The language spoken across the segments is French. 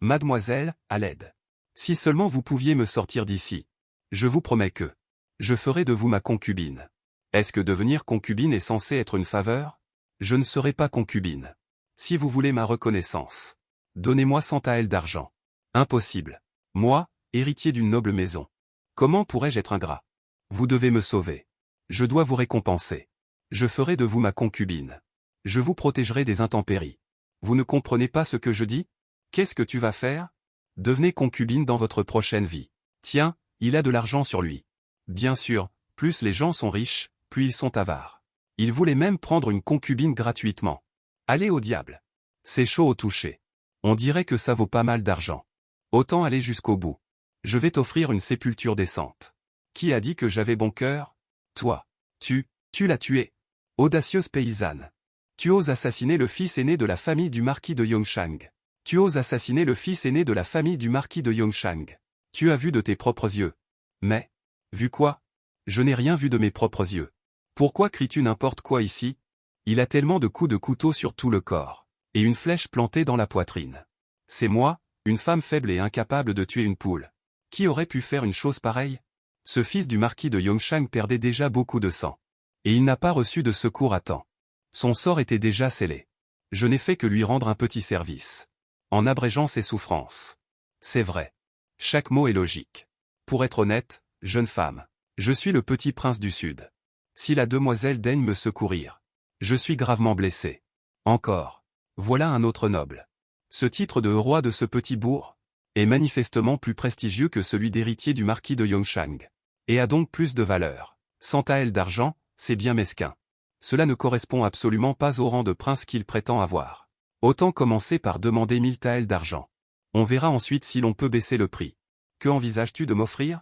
Mademoiselle, à l'aide. Si seulement vous pouviez me sortir d'ici. Je vous promets que je ferai de vous ma concubine. Est-ce que devenir concubine est censé être une faveur? Je ne serai pas concubine. Si vous voulez ma reconnaissance, donnez-moi 100 taels d'argent. Impossible. Moi, héritier d'une noble maison. Comment pourrais-je être ingrat? Vous devez me sauver. Je dois vous récompenser. Je ferai de vous ma concubine. Je vous protégerai des intempéries. Vous ne comprenez pas ce que je dis? Qu'est-ce que tu vas faire? Devenez concubine dans votre prochaine vie. Tiens, il a de l'argent sur lui. Bien sûr, plus les gens sont riches, plus ils sont avares. Il voulait même prendre une concubine gratuitement. Allez au diable. C'est chaud au toucher. On dirait que ça vaut pas mal d'argent. Autant aller jusqu'au bout. Je vais t'offrir une sépulture décente. Qui a dit que j'avais bon cœur? Toi. Tu l'as tué. Audacieuse paysanne. Tu oses assassiner le fils aîné de la famille du marquis de Yongshang. Tu oses assassiner le fils aîné de la famille du marquis de Yongshang. Tu as vu de tes propres yeux. Mais, vu quoi? Je n'ai rien vu de mes propres yeux. Pourquoi cries-tu n'importe quoi ici? Il a tellement de coups de couteau sur tout le corps, et une flèche plantée dans la poitrine. C'est moi, une femme faible et incapable de tuer une poule. Qui aurait pu faire une chose pareille? Ce fils du marquis de Yongshang perdait déjà beaucoup de sang. Et il n'a pas reçu de secours à temps. Son sort était déjà scellé. Je n'ai fait que lui rendre un petit service. En abrégeant ses souffrances. C'est vrai. Chaque mot est logique. Pour être honnête, jeune femme, je suis le petit prince du Sud. Si la demoiselle daigne me secourir. Je suis gravement blessé. Encore. Voilà un autre noble. Ce titre de roi de ce petit bourg est manifestement plus prestigieux que celui d'héritier du marquis de Yongshang. Et a donc plus de valeur. 100 taels d'argent, c'est bien mesquin. Cela ne correspond absolument pas au rang de prince qu'il prétend avoir. Autant commencer par demander 1000 taels d'argent. On verra ensuite si l'on peut baisser le prix. Que envisages-tu de m'offrir?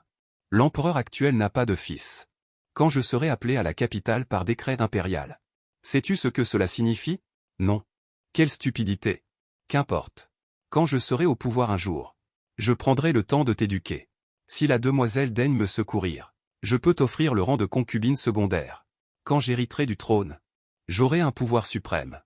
L'empereur actuel n'a pas de fils. Quand je serai appelé à la capitale par décret impérial. Sais-tu ce que cela signifie? Non. Quelle stupidité. Qu'importe. Quand je serai au pouvoir un jour, je prendrai le temps de t'éduquer. Si la demoiselle daigne me secourir, je peux t'offrir le rang de concubine secondaire. Quand j'hériterai du trône, j'aurai un pouvoir suprême.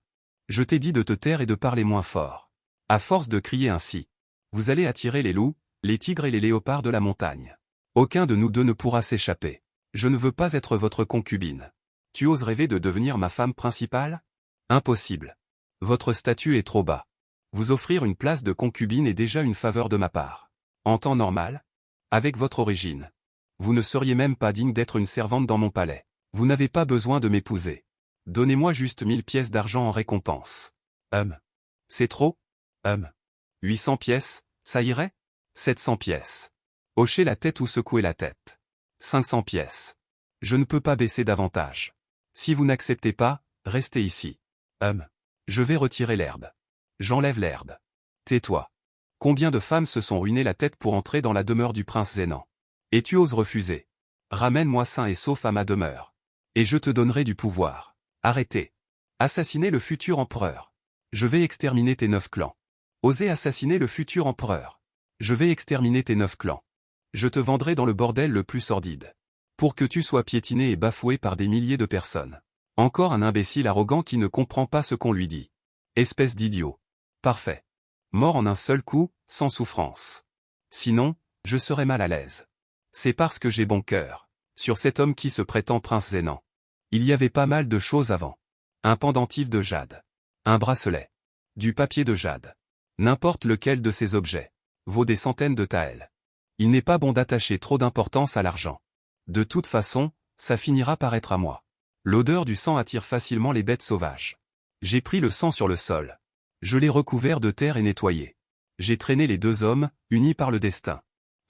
Je t'ai dit de te taire et de parler moins fort. À force de crier ainsi, vous allez attirer les loups, les tigres et les léopards de la montagne. Aucun de nous deux ne pourra s'échapper. Je ne veux pas être votre concubine. Tu oses rêver de devenir ma femme principale? Impossible. Votre statut est trop bas. Vous offrir une place de concubine est déjà une faveur de ma part. En temps normal, avec votre origine, vous ne seriez même pas digne d'être une servante dans mon palais. Vous n'avez pas besoin de m'épouser. Donnez-moi juste 1000 pièces d'argent en récompense. C'est trop? 800 pièces, ça irait? 700 pièces. Hochez la tête ou secouez la tête. 500 pièces. Je ne peux pas baisser davantage. Si vous n'acceptez pas, restez ici. Je vais retirer l'herbe. J'enlève l'herbe. Tais-toi. Combien de femmes se sont ruinées la tête pour entrer dans la demeure du prince Zénan? Et tu oses refuser? Ramène-moi sain et sauf à ma demeure. Et je te donnerai du pouvoir. Arrêtez. Assassinez le futur empereur. Je vais exterminer tes 9 clans. Osez assassiner le futur empereur. Je vais exterminer tes 9 clans. Je te vendrai dans le bordel le plus sordide. Pour que tu sois piétiné et bafoué par des milliers de personnes. Encore un imbécile arrogant qui ne comprend pas ce qu'on lui dit. Espèce d'idiot. Parfait. Mort en un seul coup, sans souffrance. Sinon, je serais mal à l'aise. C'est parce que j'ai bon cœur. Sur cet homme qui se prétend prince Zénan. Il y avait pas mal de choses avant. Un pendentif de jade. Un bracelet. Du papier de jade. N'importe lequel de ces objets vaut des centaines de taels. Il n'est pas bon d'attacher trop d'importance à l'argent. De toute façon, ça finira par être à moi. L'odeur du sang attire facilement les bêtes sauvages. J'ai pris le sang sur le sol. Je l'ai recouvert de terre et nettoyé. J'ai traîné les 2 hommes, unis par le destin,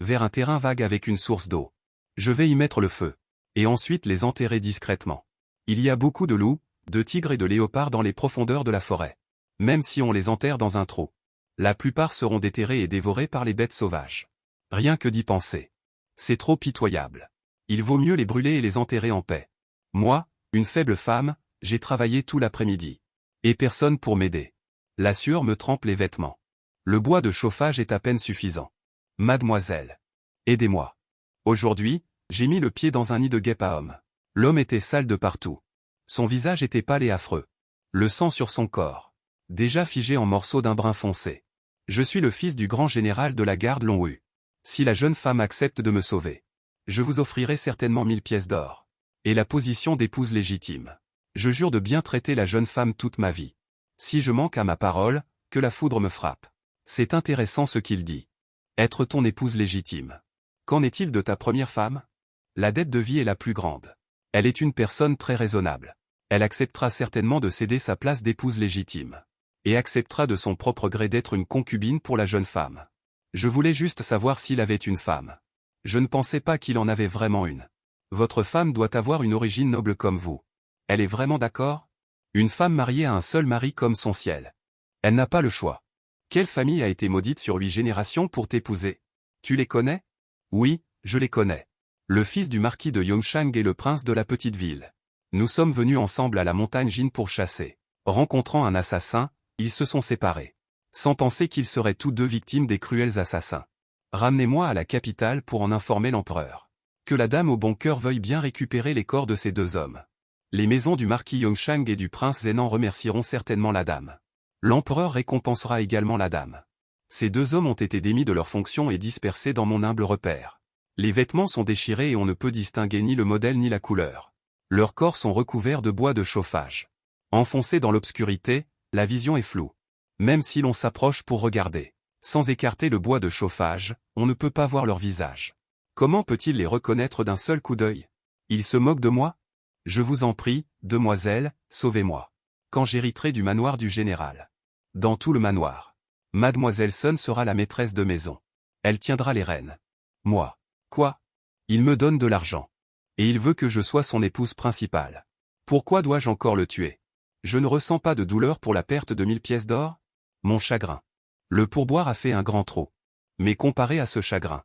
vers un terrain vague avec une source d'eau. Je vais y mettre le feu. Et ensuite les enterrer discrètement. Il y a beaucoup de loups, de tigres et de léopards dans les profondeurs de la forêt. Même si on les enterre dans un trou. La plupart seront déterrés et dévorés par les bêtes sauvages. Rien que d'y penser. C'est trop pitoyable. Il vaut mieux les brûler et les enterrer en paix. Moi, une faible femme, j'ai travaillé tout l'après-midi. Et personne pour m'aider. La sueur me trempe les vêtements. Le bois de chauffage est à peine suffisant. Mademoiselle. Aidez-moi. Aujourd'hui, j'ai mis le pied dans un nid de guêpes à hommes. L'homme était sale de partout. Son visage était pâle et affreux. Le sang sur son corps. Déjà figé en morceaux d'un brun foncé. Je suis le fils du grand général de la garde Longwu. Si la jeune femme accepte de me sauver, je vous offrirai certainement 1000 pièces d'or. Et la position d'épouse légitime. Je jure de bien traiter la jeune femme toute ma vie. Si je manque à ma parole, que la foudre me frappe. C'est intéressant ce qu'il dit. Être ton épouse légitime. Qu'en est-il de ta première femme? La dette de vie est la plus grande. Elle est une personne très raisonnable. Elle acceptera certainement de céder sa place d'épouse légitime. Et acceptera de son propre gré d'être une concubine pour la jeune femme. Je voulais juste savoir s'il avait une femme. Je ne pensais pas qu'il en avait vraiment une. Votre femme doit avoir une origine noble comme vous. Elle est vraiment d'accord? Une femme mariée à un seul mari comme son ciel. Elle n'a pas le choix. Quelle famille a été maudite sur 8 générations pour t'épouser? Tu les connais? Oui, je les connais. Le fils du marquis de Yongshang et le prince de la petite ville. Nous sommes venus ensemble à la montagne Jin pour chasser. Rencontrant un assassin, ils se sont séparés. Sans penser qu'ils seraient tous deux victimes des cruels assassins. Ramenez-moi à la capitale pour en informer l'empereur. Que la dame au bon cœur veuille bien récupérer les corps de ces deux hommes. Les maisons du marquis Yongshang et du prince Zhenan remercieront certainement la dame. L'empereur récompensera également la dame. Ces deux hommes ont été démis de leurs fonctions et dispersés dans mon humble repère. Les vêtements sont déchirés et on ne peut distinguer ni le modèle ni la couleur. Leurs corps sont recouverts de bois de chauffage. Enfoncés dans l'obscurité, la vision est floue. Même si l'on s'approche pour regarder, sans écarter le bois de chauffage, on ne peut pas voir leur visage. Comment peut-il les reconnaître d'un seul coup d'œil? Ils se moquent de moi? Je vous en prie, demoiselle, sauvez-moi. Quand j'hériterai du manoir du général. Dans tout le manoir. Mademoiselle Sun sera la maîtresse de maison. Elle tiendra les rênes. Moi. Quoi? Il me donne de l'argent. Et il veut que je sois son épouse principale. Pourquoi dois-je encore le tuer? Je ne ressens pas de douleur pour la perte de 1000 pièces d'or? Mon chagrin. Le pourboire a fait un grand trop. Mais comparé à ce chagrin,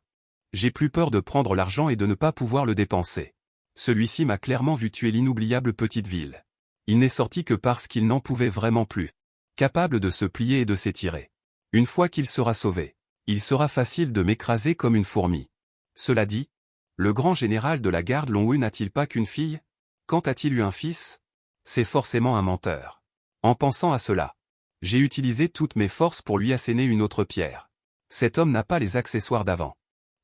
j'ai plus peur de prendre l'argent et de ne pas pouvoir le dépenser. Celui-ci m'a clairement vu tuer l'inoubliable petite ville. Il n'est sorti que parce qu'il n'en pouvait vraiment plus. Capable de se plier et de s'étirer. Une fois qu'il sera sauvé, il sera facile de m'écraser comme une fourmi. Cela dit, le grand général de la garde Longwu n'a-t-il pas qu'une fille? Quand a-t-il eu un fils? C'est forcément un menteur. En pensant à cela, j'ai utilisé toutes mes forces pour lui asséner une autre pierre. Cet homme n'a pas les accessoires d'avant.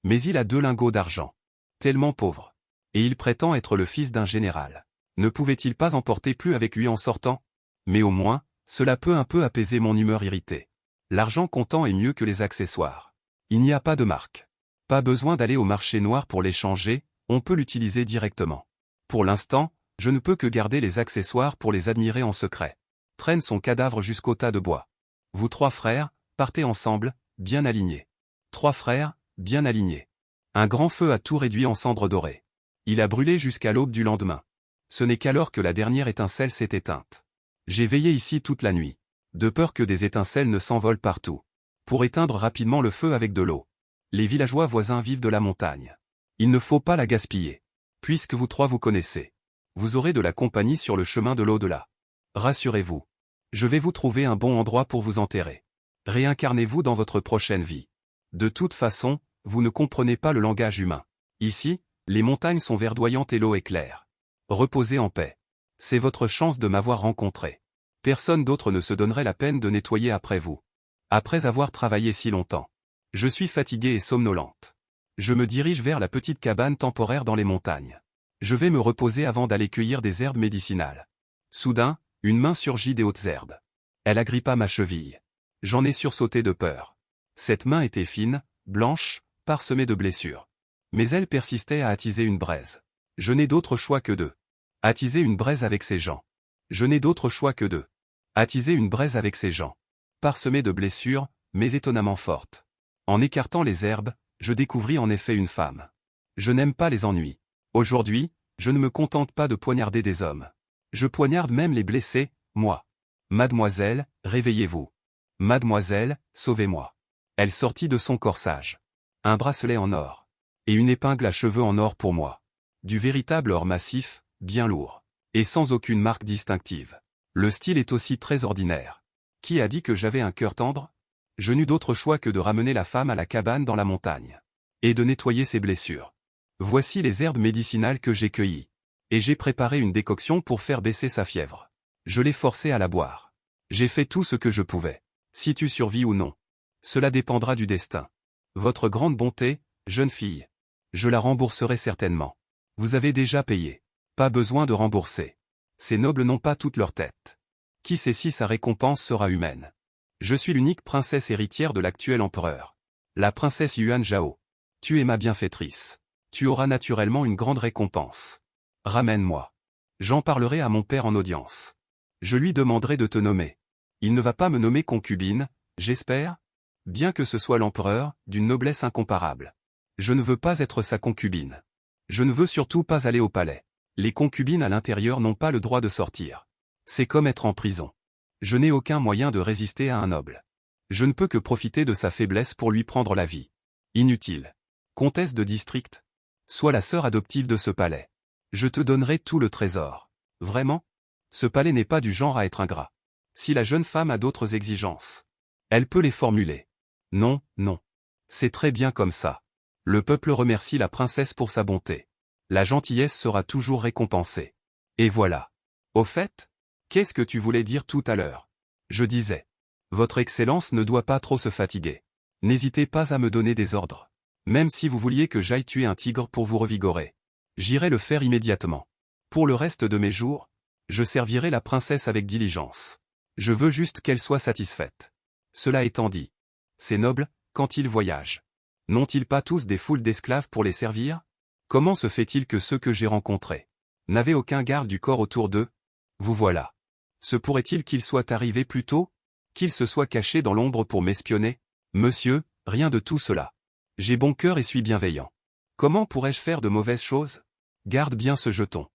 Mais il a 2 lingots d'argent. Tellement pauvre. Et il prétend être le fils d'un général. Ne pouvait-il pas emporter plus avec lui en sortant? Mais au moins, cela peut un peu apaiser mon humeur irritée. L'argent comptant est mieux que les accessoires. Il n'y a pas de marque. Pas besoin d'aller au marché noir pour l'échanger, on peut l'utiliser directement. Pour l'instant, je ne peux que garder les accessoires pour les admirer en secret. Traîne son cadavre jusqu'au tas de bois. Vous 3 frères, partez ensemble, bien alignés. 3 frères, bien alignés. Un grand feu a tout réduit en cendres dorées. Il a brûlé jusqu'à l'aube du lendemain. Ce n'est qu'alors que la dernière étincelle s'est éteinte. J'ai veillé ici toute la nuit, de peur que des étincelles ne s'envolent partout. Pour éteindre rapidement le feu avec de l'eau. Les villageois voisins vivent de la montagne. Il ne faut pas la gaspiller. Puisque vous 3 vous connaissez. Vous aurez de la compagnie sur le chemin de l'au-delà. Rassurez-vous. Je vais vous trouver un bon endroit pour vous enterrer. Réincarnez-vous dans votre prochaine vie. De toute façon, vous ne comprenez pas le langage humain. Ici, les montagnes sont verdoyantes et l'eau est claire. Reposez en paix. C'est votre chance de m'avoir rencontré. Personne d'autre ne se donnerait la peine de nettoyer après vous. Après avoir travaillé si longtemps. Je suis fatiguée et somnolente. Je me dirige vers la petite cabane temporaire dans les montagnes. Je vais me reposer avant d'aller cueillir des herbes médicinales. Soudain, une main surgit des hautes herbes. Elle agrippa ma cheville. J'en ai sursauté de peur. Cette main était fine, blanche, parsemée de blessures. Mais elle persistait à attiser une braise. Je n'ai d'autre choix que de attiser une braise avec ces gens. Je n'ai d'autre choix que de attiser une braise avec ces gens. Parsemée de blessures, mais étonnamment forte. En écartant les herbes, je découvris en effet une femme. Je n'aime pas les ennuis. Aujourd'hui, je ne me contente pas de poignarder des hommes. Je poignarde même les blessés, moi. Mademoiselle, réveillez-vous. Mademoiselle, sauvez-moi. Elle sortit de son corsage. Un bracelet en or. Et une épingle à cheveux en or pour moi. Du véritable or massif, bien lourd. Et sans aucune marque distinctive. Le style est aussi très ordinaire. Qui a dit que j'avais un cœur tendre? Je n'eus d'autre choix que de ramener la femme à la cabane dans la montagne. Et de nettoyer ses blessures. Voici les herbes médicinales que j'ai cueillies. Et j'ai préparé une décoction pour faire baisser sa fièvre. Je l'ai forcée à la boire. J'ai fait tout ce que je pouvais. Si tu survis ou non. Cela dépendra du destin. Votre grande bonté, jeune fille. Je la rembourserai certainement. Vous avez déjà payé. Pas besoin de rembourser. Ces nobles n'ont pas toute leur tête. Qui sait si sa récompense sera humaine. Je suis l'unique princesse héritière de l'actuel empereur. La princesse Yuan Zhao. Tu es ma bienfaitrice. Tu auras naturellement une grande récompense. Ramène-moi. J'en parlerai à mon père en audience. Je lui demanderai de te nommer. Il ne va pas me nommer concubine, j'espère? Bien que ce soit l'empereur, d'une noblesse incomparable. Je ne veux pas être sa concubine. Je ne veux surtout pas aller au palais. Les concubines à l'intérieur n'ont pas le droit de sortir. C'est comme être en prison. Je n'ai aucun moyen de résister à un noble. Je ne peux que profiter de sa faiblesse pour lui prendre la vie. Inutile. Comtesse de district. Sois la sœur adoptive de ce palais. Je te donnerai tout le trésor. Vraiment? Ce palais n'est pas du genre à être ingrat. Si la jeune femme a d'autres exigences, elle peut les formuler. Non, non. C'est très bien comme ça. Le peuple remercie la princesse pour sa bonté. La gentillesse sera toujours récompensée. Et voilà. Au fait, qu'est-ce que tu voulais dire tout à l'heure? Je disais. Votre Excellence ne doit pas trop se fatiguer. N'hésitez pas à me donner des ordres. Même si vous vouliez que j'aille tuer un tigre pour vous revigorer. J'irai le faire immédiatement. Pour le reste de mes jours, je servirai la princesse avec diligence. Je veux juste qu'elle soit satisfaite. Cela étant dit, ces nobles, quand ils voyagent, n'ont-ils pas tous des foules d'esclaves pour les servir? Comment se fait-il que ceux que j'ai rencontrés n'avaient aucun garde du corps autour d'eux? Vous voilà. Se pourrait-il qu'ils soient arrivés plus tôt? Qu'ils se soient cachés dans l'ombre pour m'espionner? Monsieur, rien de tout cela. J'ai bon cœur et suis bienveillant. Comment pourrais-je faire de mauvaises choses? Garde bien ce jeton.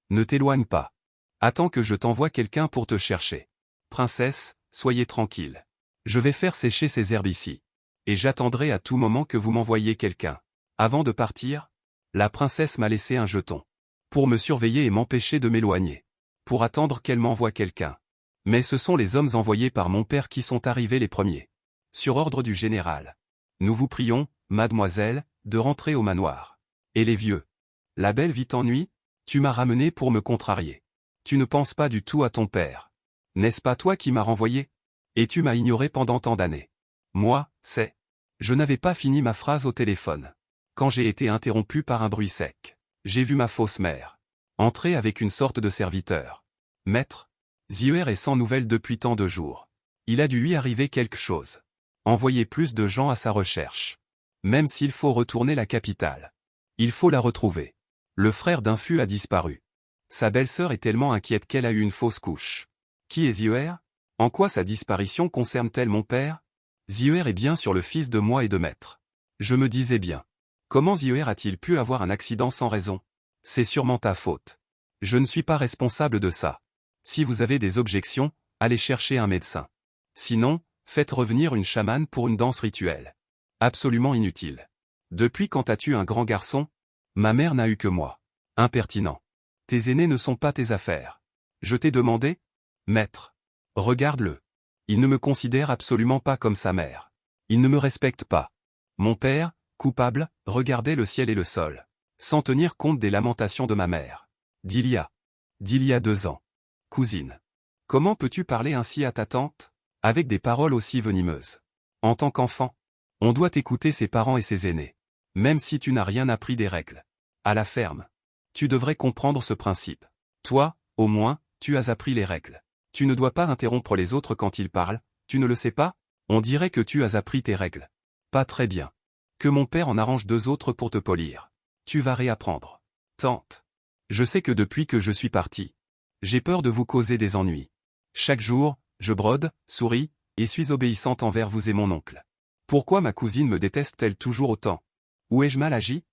Ne t'éloigne pas. Attends que je t'envoie quelqu'un pour te chercher. Princesse, soyez tranquille. Je vais faire sécher ces herbes ici. Et j'attendrai à tout moment que vous m'envoyiez quelqu'un. Avant de partir, la princesse m'a laissé un jeton. Pour me surveiller et m'empêcher de m'éloigner. Pour attendre qu'elle m'envoie quelqu'un. Mais ce sont les hommes envoyés par mon père qui sont arrivés les premiers. Sur ordre du général. Nous vous prions, mademoiselle, de rentrer au manoir. Et les vieux. La belle vit en nuit, tu m'as ramené pour me contrarier. Tu ne penses pas du tout à ton père. N'est-ce pas toi qui m'as renvoyé? Et tu m'as ignoré pendant tant d'années. Moi, c'est... Je n'avais pas fini ma phrase au téléphone. Quand j'ai été interrompu par un bruit sec, j'ai vu ma fausse mère entrer avec une sorte de serviteur. Maître, Zieuer est sans nouvelles depuis tant de jours. Il a dû lui arriver quelque chose. Envoyer plus de gens à sa recherche. Même s'il faut retourner la capitale. Il faut la retrouver. Le frère d'Infu a disparu. Sa belle-sœur est tellement inquiète qu'elle a eu une fausse couche. Qui est Zieuer? En quoi sa disparition concerne-t-elle mon père? Zieuer est bien sûr le fils de moi et de maître. Je me disais bien. Comment Zieuer a-t-il pu avoir un accident sans raison? C'est sûrement ta faute. Je ne suis pas responsable de ça. Si vous avez des objections, allez chercher un médecin. Sinon, faites revenir une chamane pour une danse rituelle. Absolument inutile. Depuis quand as-tu un grand garçon? Ma mère n'a eu que moi. Impertinent. Tes aînés ne sont pas tes affaires. Je t'ai demandé? Maître. Regarde-le. Il ne me considère absolument pas comme sa mère. Il ne me respecte pas. Mon père, coupable, regardait le ciel et le sol, sans tenir compte des lamentations de ma mère. D'il y a 2 ans. Cousine. Comment peux-tu parler ainsi à ta tante? Avec des paroles aussi venimeuses. En tant qu'enfant, on doit écouter ses parents et ses aînés. Même si tu n'as rien appris des règles. À la ferme. Tu devrais comprendre ce principe. Toi, au moins, tu as appris les règles. Tu ne dois pas interrompre les autres quand ils parlent, tu ne le sais pas? On dirait que tu as appris tes règles. Pas très bien. Que mon père en arrange 2 autres pour te polir. Tu vas réapprendre. Tante. Je sais que depuis que je suis parti, j'ai peur de vous causer des ennuis. Chaque jour, je brode, souris, et suis obéissante envers vous et mon oncle. Pourquoi ma cousine me déteste-t-elle toujours autant? Où ai-je mal agi?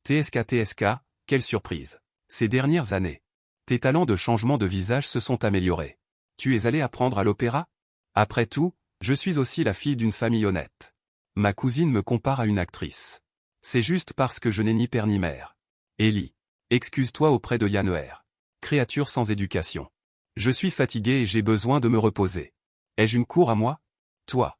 TSK, quelle surprise. Ces dernières années, tes talents de changement de visage se sont améliorés. Tu es allé apprendre à l'opéra? Après tout, je suis aussi la fille d'une famille honnête. Ma cousine me compare à une actrice. C'est juste parce que je n'ai ni père ni mère. Ellie, excuse-toi auprès de Yanner. Créature sans éducation. Je suis fatigué et j'ai besoin de me reposer. Ai-je une cour à moi? Toi.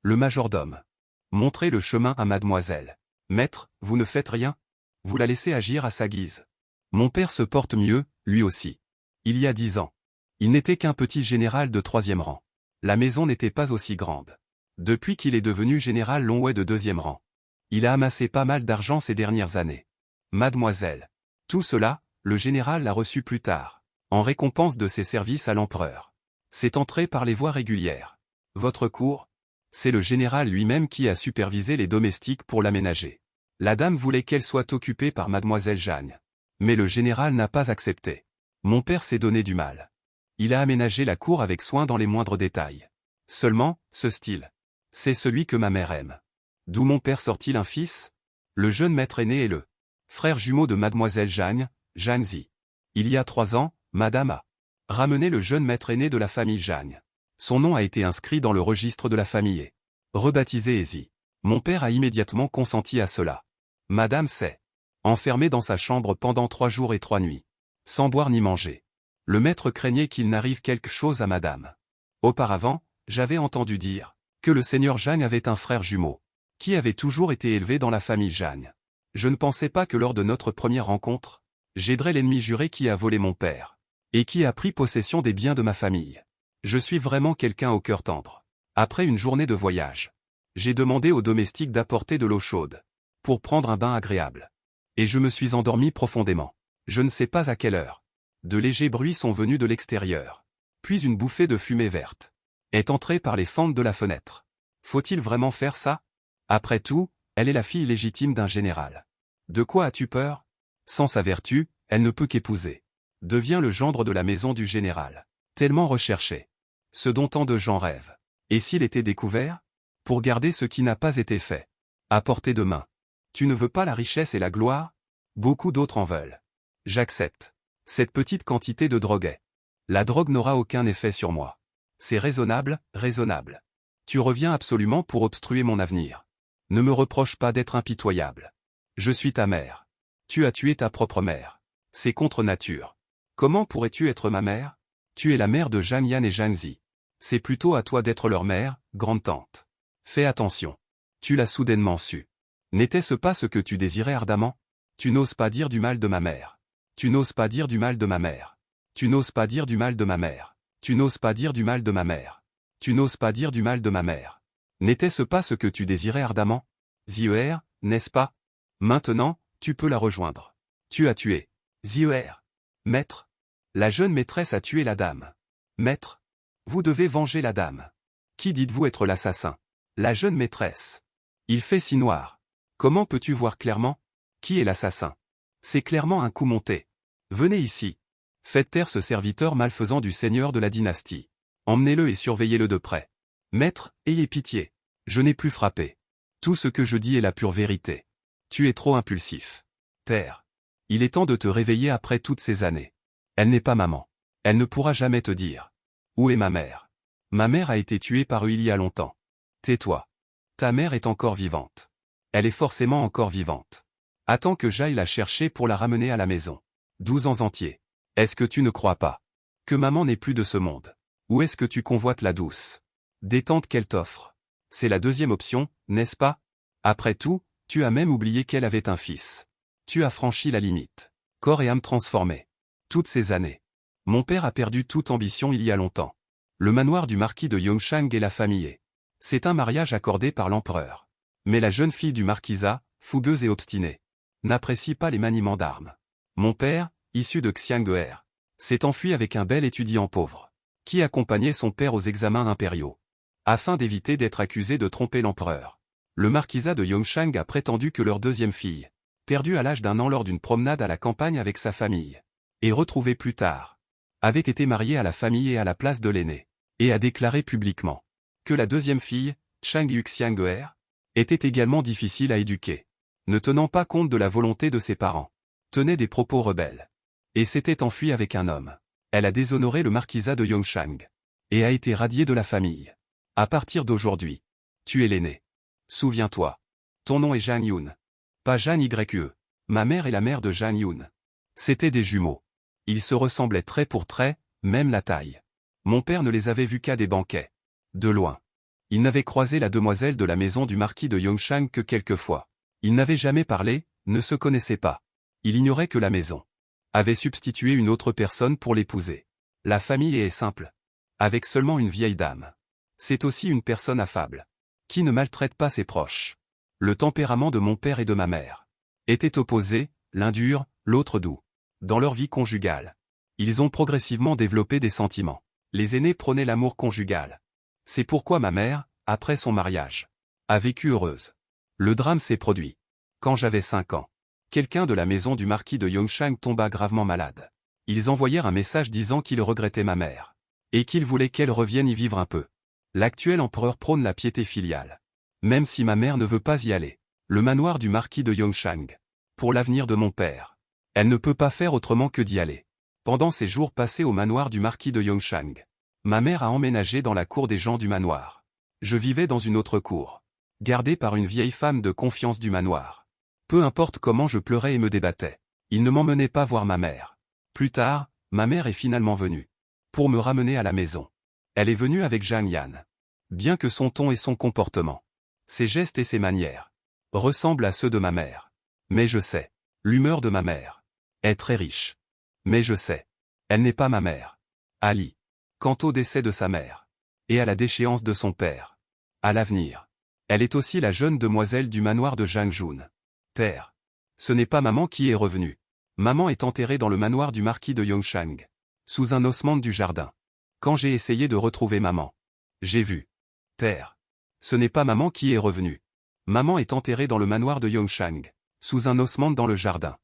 Le majordome. Montrez le chemin à mademoiselle. Maître, vous ne faites rien? Vous la laissez agir à sa guise. Mon père se porte mieux, lui aussi. Il y a 10 ans. Il n'était qu'un petit général de 3e rang. La maison n'était pas aussi grande. Depuis qu'il est devenu général Longwei de 2e rang. Il a amassé pas mal d'argent ces dernières années. Mademoiselle. Tout cela, le général l'a reçu plus tard, en récompense de ses services à l'empereur. C'est entré par les voies régulières. Votre cour? C'est le général lui-même qui a supervisé les domestiques pour l'aménager. La dame voulait qu'elle soit occupée par mademoiselle Jeanne. Mais le général n'a pas accepté. Mon père s'est donné du mal. Il a aménagé la cour avec soin dans les moindres détails. Seulement, ce style. C'est celui que ma mère aime. D'où mon père sort-il un fils? Le jeune maître aîné est le frère jumeau de mademoiselle Jeanne, Jeanne Zi. Il y a 3 ans, madame a ramené le jeune maître aîné de la famille Jeanne. Son nom a été inscrit dans le registre de la famille et rebaptisé Ezi. Mon père a immédiatement consenti à cela. Madame s'est enfermée dans sa chambre pendant 3 jours et 3 nuits, sans boire ni manger. Le maître craignait qu'il n'arrive quelque chose à madame. Auparavant, j'avais entendu dire que le seigneur Jeanne avait un frère jumeau, qui avait toujours été élevé dans la famille Jeanne. Je ne pensais pas que lors de notre première rencontre, j'aiderais l'ennemi juré qui a volé mon père, et qui a pris possession des biens de ma famille. Je suis vraiment quelqu'un au cœur tendre. Après une journée de voyage, j'ai demandé aux domestiques d'apporter de l'eau chaude, pour prendre un bain agréable. Et je me suis endormi profondément. Je ne sais pas à quelle heure. De légers bruits sont venus de l'extérieur. Puis une bouffée de fumée verte est entrée par les fentes de la fenêtre. Faut-il vraiment faire ça? Après tout, elle est la fille légitime d'un général. De quoi as-tu peur? Sans sa vertu, elle ne peut qu'épouser. Devient le gendre de la maison du général. Tellement recherché. Ce dont tant de gens rêvent. Et s'il était découvert? Pour garder ce qui n'a pas été fait. À portée de main. Tu ne veux pas la richesse et la gloire? Beaucoup d'autres en veulent. J'accepte. Cette petite quantité de drogue est. La drogue n'aura aucun effet sur moi. C'est raisonnable, raisonnable. Tu reviens absolument pour obstruer mon avenir. Ne me reproche pas d'être impitoyable. Je suis ta mère. Tu as tué ta propre mère. C'est contre nature. Comment pourrais-tu être ma mère? Tu es la mère de Jeanne Yan et Jeanne Zi. C'est plutôt à toi d'être leur mère, grande-tante. Fais attention. Tu l'as soudainement su. N'était-ce pas ce que tu désirais ardemment? Tu n'oses pas dire du mal de ma mère. Tu n'oses pas dire du mal de ma mère. Tu n'oses pas dire du mal de ma mère. Tu n'oses pas dire du mal de ma mère. Tu n'oses pas dire du mal de ma mère. N'était-ce pas ce que tu désirais ardemment? Zier, n'est-ce pas? Maintenant, tu peux la rejoindre. Tu as tué. Zier. Maître. La jeune maîtresse a tué la dame. Maître. Vous devez venger la dame. Qui dites-vous être l'assassin? La jeune maîtresse. Il fait si noir. Comment peux-tu voir clairement? Qui est l'assassin? C'est clairement un coup monté. Venez ici. Faites taire ce serviteur malfaisant du seigneur de la dynastie. Emmenez-le et surveillez-le de près. Maître, ayez pitié. Je n'ai plus frappé. Tout ce que je dis est la pure vérité. Tu es trop impulsif. Père. Il est temps de te réveiller après toutes ces années. Elle n'est pas maman. Elle ne pourra jamais te dire. Où est ma mère? Ma mère a été tuée par eux il y a longtemps. Tais-toi. Ta mère est encore vivante. Elle est forcément encore vivante. Attends que j'aille la chercher pour la ramener à la maison. 12 ans entiers. Est-ce que tu ne crois pas que maman n'est plus de ce monde? Ou est-ce que tu convoites la douce détente qu'elle t'offre? C'est la deuxième option, n'est-ce pas? Après tout, tu as même oublié qu'elle avait un fils. Tu as franchi la limite. Corps et âme transformés. Toutes ces années. Mon père a perdu toute ambition il y a longtemps. Le manoir du marquis de Yongshang et la famille. C'est un mariage accordé par l'empereur. Mais la jeune fille du marquisat, fougueuse et obstinée, n'apprécie pas les maniements d'armes. Mon père, issu de Xianghe, s'est enfui avec un bel étudiant pauvre, qui accompagnait son père aux examens impériaux, afin d'éviter d'être accusé de tromper l'empereur. Le marquisat de Yongshang a prétendu que leur deuxième fille, perdue à l'âge d'1 an lors d'une promenade à la campagne avec sa famille, et retrouvée plus tard, avait été mariée à la famille et à la place de l'aîné, et a déclaré publiquement que la deuxième fille, Chang Yuxianghe, était également difficile à éduquer, ne tenant pas compte de la volonté de ses parents, tenait des propos rebelles, et s'était enfuie avec un homme. Elle a déshonoré le marquisat de Yongshang, et a été radiée de la famille. À partir d'aujourd'hui, tu es l'aîné. Souviens-toi. Ton nom est Zhang Yun. Pas Jeanne Yue. Ma mère est la mère de Zhang Yun. C'étaient des jumeaux. Ils se ressemblaient trait pour trait, même la taille. Mon père ne les avait vus qu'à des banquets. De loin. Il n'avait croisé la demoiselle de la maison du marquis de Yongshang que quelques fois. Il n'avait jamais parlé, ne se connaissait pas. Il ignorait que la maison avait substitué une autre personne pour l'épouser. La famille est simple. Avec seulement une vieille dame. C'est aussi une personne affable. qui ne maltraite pas ses proches. Le tempérament de mon père et de ma mère était opposé, l'un dur, l'autre doux. Dans leur vie conjugale, ils ont progressivement développé des sentiments. Les aînés prônaient l'amour conjugal. C'est pourquoi ma mère, après son mariage, a vécu heureuse. Le drame s'est produit. Quand j'avais 5 ans, quelqu'un de la maison du marquis de Yongshang tomba gravement malade. Ils envoyèrent un message disant qu'ils regrettaient ma mère, et qu'ils voulaient qu'elle revienne y vivre un peu. L'actuel empereur prône la piété filiale. Même si ma mère ne veut pas y aller, le manoir du marquis de Yongshang, pour l'avenir de mon père, elle ne peut pas faire autrement que d'y aller. Pendant ces jours passés au manoir du marquis de Yongshang, ma mère a emménagé dans la cour des gens du manoir. Je vivais dans une autre cour, gardée par une vieille femme de confiance du manoir. Peu importe comment je pleurais et me débattais, il ne m'emmenait pas voir ma mère. Plus tard, ma mère est finalement venue pour me ramener à la maison. Elle est venue avec Zhang Yan. Bien que son ton et son comportement, ses gestes et ses manières, ressemblent à ceux de ma mère. Mais je sais, l'humeur de ma mère est très riche. Mais je sais, elle n'est pas ma mère. Ali. Quant au décès de sa mère, et à la déchéance de son père, à l'avenir, elle est aussi la jeune demoiselle du manoir de Jiangjun. Père. Ce n'est pas maman qui est revenue. Maman est enterrée dans le manoir du marquis de Yongshang, sous un osman du jardin. Quand j'ai essayé de retrouver maman, j'ai vu. Père. Ce n'est pas maman qui est revenue. Maman est enterrée dans le manoir de Yongshang, sous un osman dans le jardin.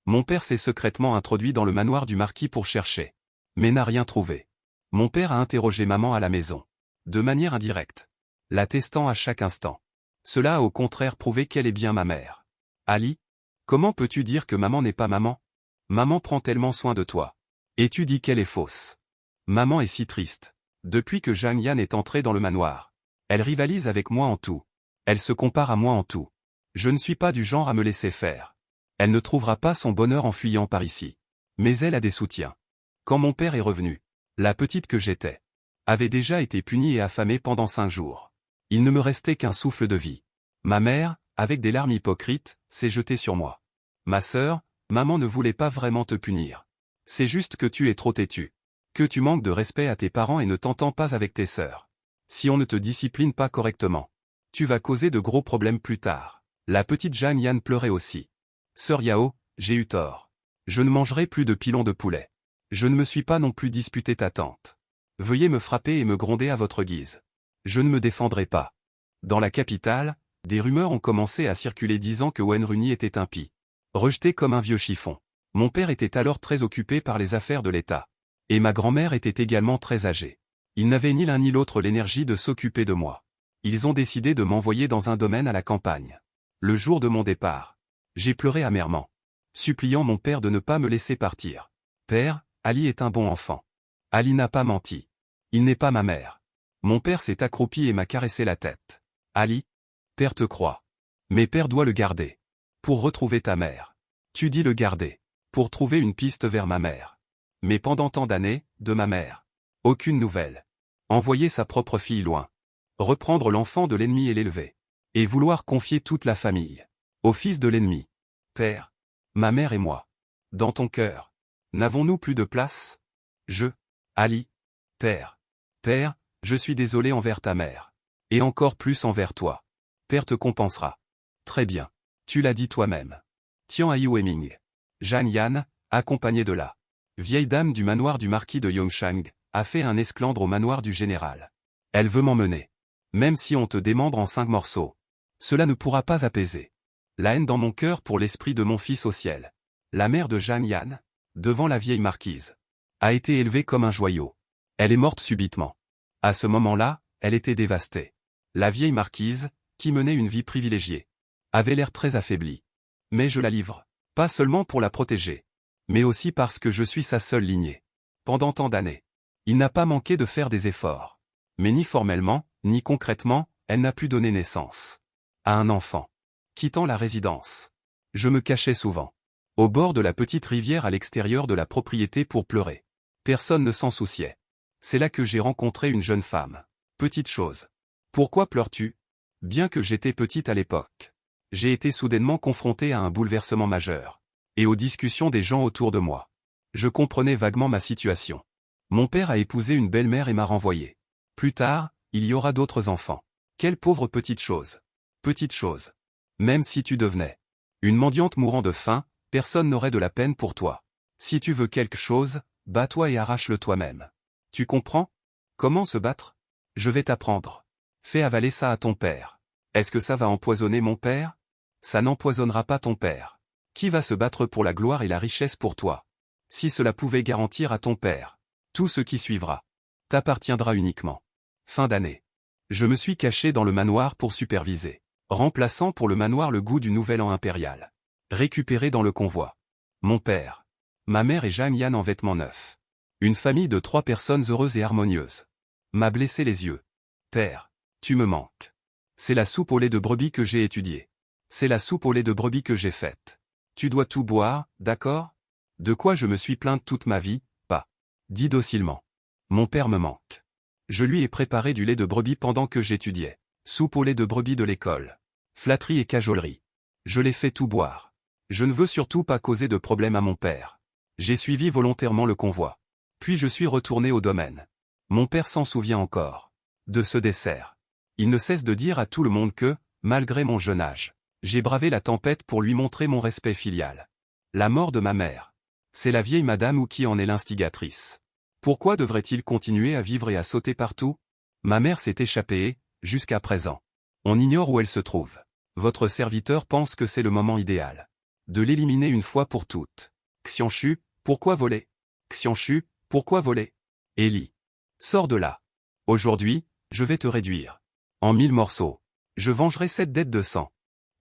Mon père s'est secrètement introduit dans le manoir du marquis pour chercher, mais n'a rien trouvé. Mon père a interrogé maman à la maison, de manière indirecte, la testant à chaque instant. Cela a au contraire prouvé qu'elle est bien ma mère. Ali, comment peux-tu dire que maman n'est pas maman? Maman prend tellement soin de toi. Et tu dis qu'elle est fausse. Maman est si triste. Depuis que Zhang Yan est entrée dans le manoir, elle rivalise avec moi en tout. Elle se compare à moi en tout. Je ne suis pas du genre à me laisser faire. Elle ne trouvera pas son bonheur en fuyant par ici. Mais elle a des soutiens. Quand mon père est revenu, la petite que j'étais avait déjà été punie et affamée pendant 5 jours. Il ne me restait qu'un souffle de vie. Ma mère, avec des larmes hypocrites, s'est jetée sur moi. Ma sœur, maman ne voulait pas vraiment te punir. C'est juste que tu es trop têtu. Que tu manques de respect à tes parents et ne t'entends pas avec tes sœurs. Si on ne te discipline pas correctement, tu vas causer de gros problèmes plus tard. La petite Zhang Yan pleurait aussi. Sœur Yao, j'ai eu tort. Je ne mangerai plus de pilons de poulet. Je ne me suis pas non plus disputé ta tante. Veuillez me frapper et me gronder à votre guise. Je ne me défendrai pas. Dans la capitale, des rumeurs ont commencé à circuler disant que Wen Runi était impie. Rejeté comme un vieux chiffon. Mon père était alors très occupé par les affaires de l'État. Et ma grand-mère était également très âgée. Ils n'avaient ni l'un ni l'autre l'énergie de s'occuper de moi. Ils ont décidé de m'envoyer dans un domaine à la campagne. Le jour de mon départ, j'ai pleuré amèrement, suppliant mon père de ne pas me laisser partir. Père, Ali est un bon enfant. Ali n'a pas menti. Il n'est pas ma mère. Mon père s'est accroupi et m'a caressé la tête. Ali, père te croit. Mais père doit le garder. Pour retrouver ta mère. Tu dis le garder. Pour trouver une piste vers ma mère. Mais pendant tant d'années, de ma mère. Aucune nouvelle. Envoyer sa propre fille loin. Reprendre l'enfant de l'ennemi et l'élever. Et vouloir confier toute la famille au fils de l'ennemi. Père. Ma mère et moi. Dans ton cœur. N'avons-nous plus de place? Ali. Père. Père, je suis désolé envers ta mère. Et encore plus envers toi. Père te compensera. Très bien. Tu l'as dit toi-même. Tian Ai Weiming. Zhang Yan, accompagné de la vieille dame du manoir du marquis de Yongshang, a fait un esclandre au manoir du général. Elle veut m'emmener. Même si on te démembre en 5 morceaux. Cela ne pourra pas apaiser la haine dans mon cœur pour l'esprit de mon fils au ciel. La mère de Zhang Yan, devant la vieille marquise, a été élevée comme un joyau. Elle est morte subitement. À ce moment-là, elle était dévastée. La vieille marquise, qui menait une vie privilégiée, avait l'air très affaiblie. Mais je la livre, pas seulement pour la protéger, mais aussi parce que je suis sa seule lignée. Pendant tant d'années, il n'a pas manqué de faire des efforts. Mais ni formellement, ni concrètement, elle n'a pu donner naissance à un enfant. Quittant la résidence, je me cachais souvent au bord de la petite rivière à l'extérieur de la propriété pour pleurer. Personne ne s'en souciait. C'est là que j'ai rencontré une jeune femme. Petite chose. Pourquoi pleures-tu? Bien que j'étais petite à l'époque, j'ai été soudainement confronté à un bouleversement majeur, et aux discussions des gens autour de moi. Je comprenais vaguement ma situation. Mon père a épousé une belle-mère et m'a renvoyé. Plus tard, il y aura d'autres enfants Quelle pauvre petite chose. Petite chose. Même si tu devenais une mendiante mourant de faim, personne n'aurait de la peine pour toi. Si tu veux quelque chose, bats-toi et arrache-le toi-même. Tu comprends? Comment se battre? Je vais t'apprendre. Fais avaler ça à ton père. Est-ce que ça va empoisonner mon père? Ça n'empoisonnera pas ton père. Qui va se battre pour la gloire et la richesse pour toi? Si cela pouvait garantir à ton père tout ce qui suivra t'appartiendra uniquement. Fin d'année. Je me suis caché dans le manoir pour superviser, remplaçant pour le manoir le goût du nouvel an impérial. Récupéré dans le convoi. Mon père, ma mère et Jeanne Yann en vêtements neufs. Une famille de 3 personnes heureuses et harmonieuses. M'a blessé les yeux. Père, tu me manques. C'est la soupe au lait de brebis que j'ai étudiée. C'est la soupe au lait de brebis que j'ai faite. Tu dois tout boire, d'accord? De quoi je me suis plainte toute ma vie, pas. Dis docilement. Mon père me manque. Je lui ai préparé du lait de brebis pendant que j'étudiais. Soupe au lait de brebis de l'école. Flatterie et cajolerie. Je l'ai fait tout boire. Je ne veux surtout pas causer de problème à mon père. J'ai suivi volontairement le convoi. Puis je suis retourné au domaine. Mon père s'en souvient encore. De ce dessert. Il ne cesse de dire à tout le monde que, malgré mon jeune âge, j'ai bravé la tempête pour lui montrer mon respect filial. La mort de ma mère. C'est la vieille madame ou qui en est l'instigatrice. Pourquoi devrait-il continuer à vivre et à sauter partout? Ma mère s'est échappée, jusqu'à présent. On ignore où elle se trouve. Votre serviteur pense que c'est le moment idéal. De l'éliminer une fois pour toutes. Xianchu, pourquoi voler? Xianchu, pourquoi voler? Ellie. Sors de là. Aujourd'hui, je vais te réduire. En 1000 morceaux. Je vengerai cette dette de sang.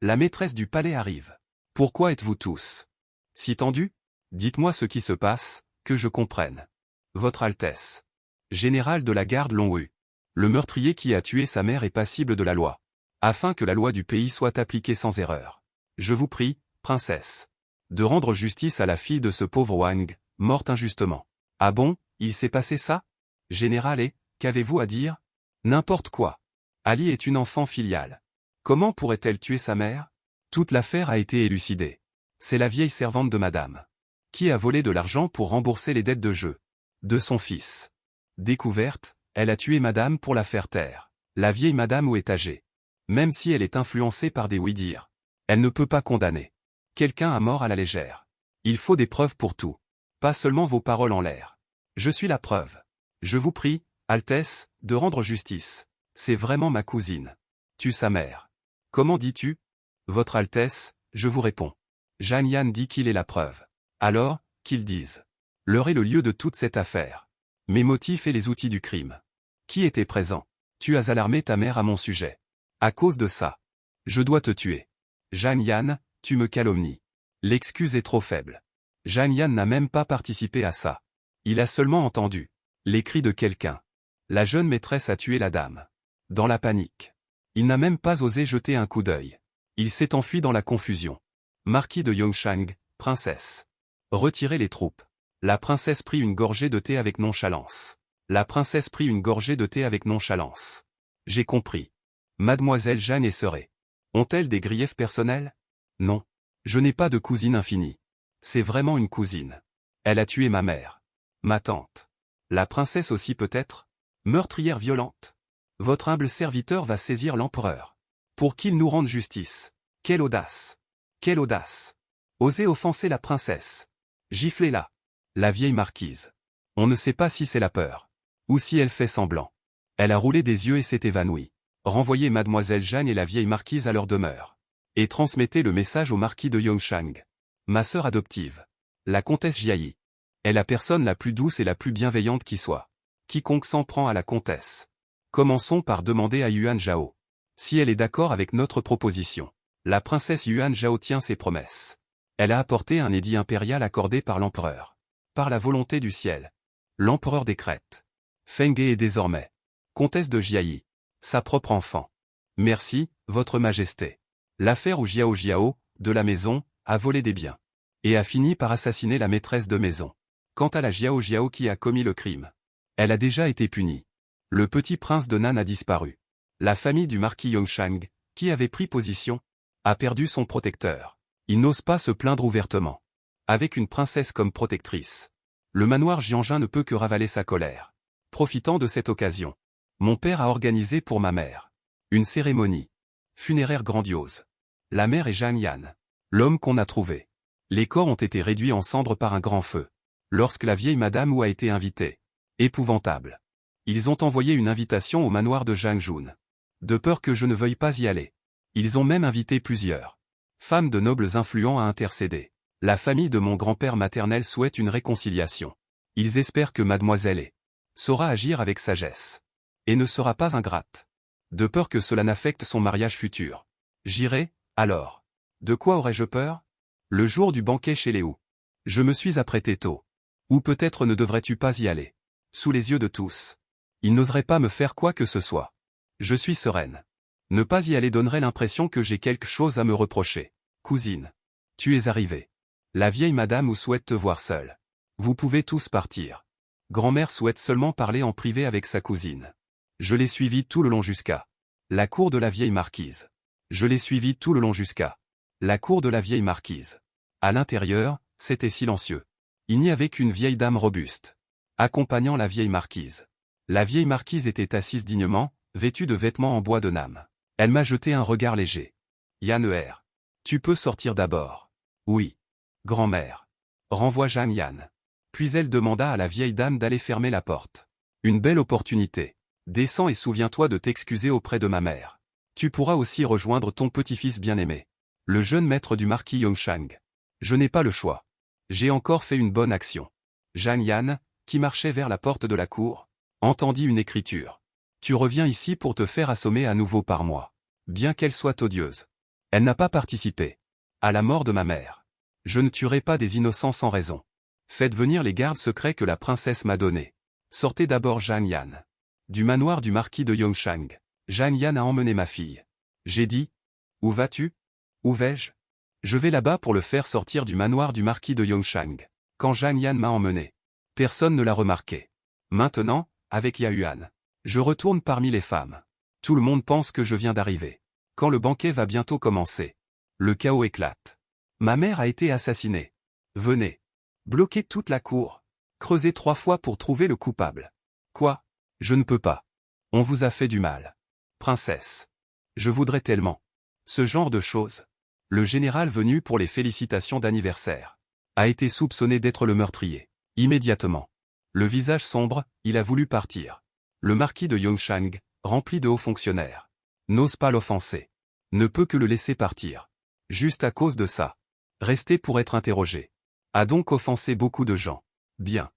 La maîtresse du palais arrive. Pourquoi êtes-vous tous si tendus? Dites-moi ce qui se passe, que je comprenne. Votre Altesse. Général de la garde Longu. Le meurtrier qui a tué sa mère est passible de la loi. Afin que la loi du pays soit appliquée sans erreur. Je vous prie, princesse, de rendre justice à la fille de ce pauvre Wang, morte injustement. Ah bon, il s'est passé ça? Général et, qu'avez-vous à dire? N'importe quoi. Ali est une enfant filiale. Comment pourrait-elle tuer sa mère? Toute l'affaire a été élucidée. C'est la vieille servante de madame. Qui a volé de l'argent pour rembourser les dettes de jeu de son fils. Découverte, elle a tué madame pour la faire taire. La vieille madame ou est âgée. Même si elle est influencée par des oui-dire, elle ne peut pas condamner quelqu'un à mort à la légère. Il faut des preuves pour tout. Pas seulement vos paroles en l'air. Je suis la preuve. Je vous prie, Altesse, de rendre justice. C'est vraiment ma cousine. Tue sa mère. Comment dis-tu? Votre Altesse, je vous réponds. Jeanne Yann dit qu'il est la preuve. Alors, qu'ils disent. L'heure est le lieu de toute cette affaire. Mes motifs et les outils du crime. Qui était présent? Tu as alarmé ta mère à mon sujet. À cause de ça. Je dois te tuer. Jeanne Yann, tu me calomnies. L'excuse est trop faible. Jeanne Yann n'a même pas participé à ça. Il a seulement entendu les cris de quelqu'un. La jeune maîtresse a tué la dame. Dans la panique. Il n'a même pas osé jeter un coup d'œil. Il s'est enfui dans la confusion. Marquis de Yongshang, princesse. Retirez les troupes. La princesse prit une gorgée de thé avec nonchalance. La princesse prit une gorgée de thé avec nonchalance. J'ai compris. Mademoiselle Jeanne et Serré. Ont-elles des griefs personnels? Non. Je n'ai pas de cousine infinie. C'est vraiment une cousine. Elle a tué ma mère. Ma tante. La princesse aussi peut-être? Meurtrière violente. Votre humble serviteur va saisir l'empereur. Pour qu'il nous rende justice. Quelle audace! Quelle audace! Osez offenser la princesse. Giflez-la. La vieille marquise. On ne sait pas si c'est la peur. Ou si elle fait semblant. Elle a roulé des yeux et s'est évanouie. Renvoyez mademoiselle Jeanne et la vieille marquise à leur demeure. Et transmettez le message au marquis de Yongshang. Ma sœur adoptive. La comtesse Jiayi. Est la personne la plus douce et la plus bienveillante qui soit. Quiconque s'en prend à la comtesse. Commençons par demander à Yuan Zhao. Si elle est d'accord avec notre proposition. La princesse Yuan Zhao tient ses promesses. Elle a apporté un édit impérial accordé par l'empereur. Par la volonté du ciel. L'empereur décrète. Feng He est désormais comtesse de Jiayi. Sa propre enfant. Merci, votre majesté. L'affaire où Jiao Jiao, de la maison, a volé des biens. Et a fini par assassiner la maîtresse de maison. Quant à la Jiao Jiao qui a commis le crime. Elle a déjà été punie. Le petit prince de Nan a disparu. La famille du marquis Yongshang, qui avait pris position, a perdu son protecteur. Il n'ose pas se plaindre ouvertement. Avec une princesse comme protectrice. Le manoir Jianjin ne peut que ravaler sa colère. Profitant de cette occasion. Mon père a organisé pour ma mère Une cérémonie funéraire grandiose. La mère et Zhang Yan. L'homme qu'on a trouvé. Les corps ont été réduits en cendres par un grand feu. Lorsque la vieille madame Wu a été invitée. Épouvantable. Ils ont envoyé une invitation au manoir de Zhang Jun. De peur que je ne veuille pas y aller. Ils ont même invité plusieurs femmes de nobles influents à intercéder. La famille de mon grand-père maternel souhaite une réconciliation. Ils espèrent que mademoiselle E saura agir avec sagesse. Et ne sera pas ingrate. De peur que cela n'affecte son mariage futur. J'irai, alors. De quoi aurais-je peur? Le jour du banquet chez les Wu. Je me suis apprêté tôt. Ou peut-être ne devrais-tu pas y aller. Sous les yeux de tous. Ils n'oseraient pas me faire quoi que ce soit. Je suis sereine. Ne pas y aller donnerait l'impression que j'ai quelque chose à me reprocher. Cousine. Tu es arrivée. La vieille madame Wu souhaite te voir seule. Vous pouvez tous partir. Grand-mère souhaite seulement parler en privé avec sa cousine. Je l'ai suivie tout le long jusqu'à la cour de la vieille marquise. Je l'ai suivie tout le long jusqu'à la cour de la vieille marquise. À l'intérieur, c'était silencieux. Il n'y avait qu'une vieille dame robuste, accompagnant la vieille marquise. La vieille marquise était assise dignement, vêtue de vêtements en bois de Nam. Elle m'a jeté un regard léger. Yan-er. Tu peux sortir d'abord. Oui. Grand-mère. Renvoie Zhang Yan. Puis elle demanda à la vieille dame d'aller fermer la porte. Une belle opportunité. Descends et souviens-toi de t'excuser auprès de ma mère. Tu pourras aussi rejoindre ton petit-fils bien-aimé. Le jeune maître du marquis Yongshang. Je n'ai pas le choix. J'ai encore fait une bonne action. Zhang Yan, qui marchait vers la porte de la cour, entendit une écriture. Tu reviens ici pour te faire assommer à nouveau par moi. Bien qu'elle soit odieuse. Elle n'a pas participé à la mort de ma mère. Je ne tuerai pas des innocents sans raison. Faites venir les gardes secrets que la princesse m'a donnés. Sortez d'abord Zhang Yan. Du manoir du marquis de Yongshang. Zhang Yan a emmené ma fille. J'ai dit. Où vas-tu? Où vais-je? Je vais là-bas pour le faire sortir du manoir du marquis de Yongshang. Quand Zhang Yan m'a emmené. Personne ne l'a remarqué. Maintenant, avec Yayuan. Je retourne parmi les femmes. Tout le monde pense que je viens d'arriver. Quand le banquet va bientôt commencer. Le chaos éclate. Ma mère a été assassinée. Venez. Bloquez toute la cour. Creusez 3 fois pour trouver le coupable. Quoi? Je ne peux pas. On vous a fait du mal. Princesse. Je voudrais tellement. Ce genre de choses. Le général venu pour les félicitations d'anniversaire a été soupçonné d'être le meurtrier. Immédiatement. Le visage sombre, il a voulu partir. Le marquis de Yongshang, rempli de hauts fonctionnaires, n'ose pas l'offenser. Ne peut que le laisser partir. Juste à cause de ça. Rester pour être interrogé. A donc offensé beaucoup de gens. Bien.